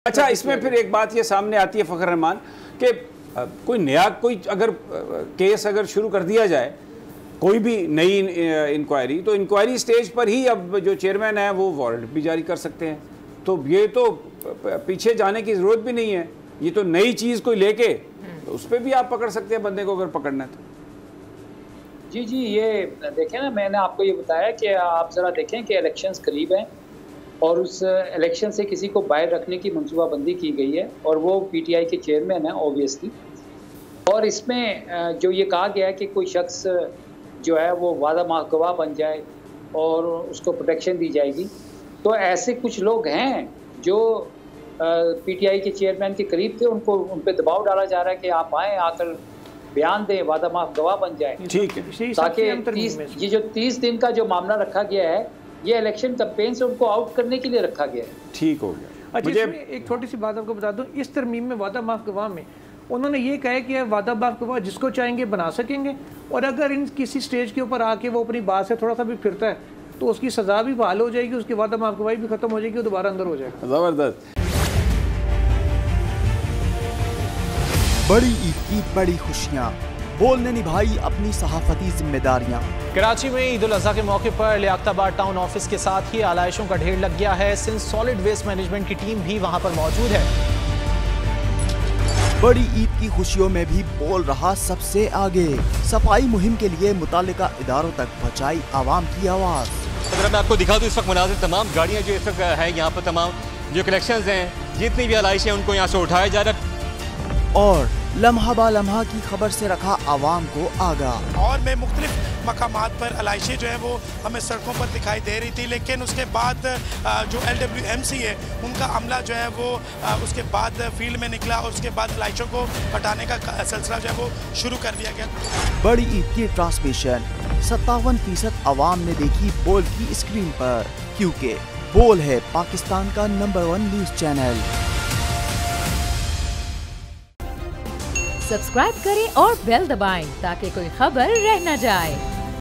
अच्छा, इसमें फिर एक बात ये सामने आती है फ़खर रहमान कि कोई नया अगर केस अगर शुरू कर दिया जाए, कोई भी नई इंक्वायरी, तो इंक्वायरी स्टेज पर ही अब जो चेयरमैन है वो वारंट भी जारी कर सकते हैं। तो ये तो पीछे जाने की ज़रूरत भी नहीं है, ये तो नई चीज़ कोई लेके तो उस पर भी आप पकड़ सकते हैं बंदे को अगर पकड़ना है तो। जी, ये देखें ना, मैंने आपको ये बताया कि आप ज़रा देखें कि इलेक्शंस करीब हैं और उस इलेक्शन से किसी को बाहर रखने की मनसूबाबंदी की गई है और वो पीटीआई के चेयरमैन हैं ऑब्वियसली। और इसमें जो ये कहा गया है कि कोई शख्स जो है वो वादा माहगवाह बन जाए और उसको प्रोटेक्शन दी जाएगी, तो ऐसे कुछ लोग हैं जो पीटीआई के चेयरमैन के करीब थे, उन पे दबाव डाला जा रहा है कि आप आएँ, आकर बयान दें, वादा माहगवाह बन जाए। ठीक है, ताकि ये जो 30 दिन का जो मामला रखा गया है, ये इलेक्शन कैंपेन से उनको आउट करने के लिए रखा गया है। ठीक हो गया। अच्छा, मुझे एक छोटी सी बात आपको बता दूं, इस तरमीम में वादा माहगवाह में उन्होंने ये कहा है कि वादा माहगवाह जिसको चाहेंगे बना सकेंगे, और अगर इन किसी स्टेज के ऊपर आके वो अपनी बात से थोड़ा सा भी फिरता है तो उसकी सज़ा भी बहाल हो जाएगी, उसकी वादा माहगवाही भी खत्म हो जाएगी, वो दोबारा अंदर हो जाएगा। ज़बरदस्त। बड़ी ईद की बड़ी खुशियाँ, बोलने निभाई अपनी सहाफती जिम्मेदारियां। कराची में ईद उल अज़हा के मौके पर लियाकताबाद टाउन ऑफिस के साथ ही आलाइशों का ढेर लग गया है। सिंध सॉलिड वेस्ट मैनेजमेंट की टीम भी वहां पर मौजूद है। बड़ी ईद की खुशियों में भी बोल रहा सबसे आगे, सफाई मुहिम के लिए मुतालिका इदारों तक पहुंचाई आवाम की आवाज। अगर मैं आपको दिखा दूं, इस वक्त मुनाजिर तमाम गाड़ियां जो इस वक्त है यहाँ पर, तमाम जो कलेक्शंस हैं, जितनी भी आलाइशें उनको यहाँ से उठाया जा रहा है और लम्हा बा लम्हा की खबर से रखा आवाम को आगाह। और में मुख्तलिफ मकामात पर अलाइशें जो है वो हमें सड़कों पर दिखाई दे रही थी, लेकिन उसके बाद जो LWMC है उनका अमला जो है वो उसके बाद फील्ड में निकला और उसके बाद अलाइशों को हटाने का सिलसिला जो है वो शुरू कर दिया गया। बड़ी ईद की ट्रांसमिशन 57% आवाम ने देखी बोल की स्क्रीन पर, क्योंकि बोल है पाकिस्तान का नंबर 1 न्यूज चैनल। सब्सक्राइब करें और बेल दबाएं ताकि कोई खबर रह न जाए।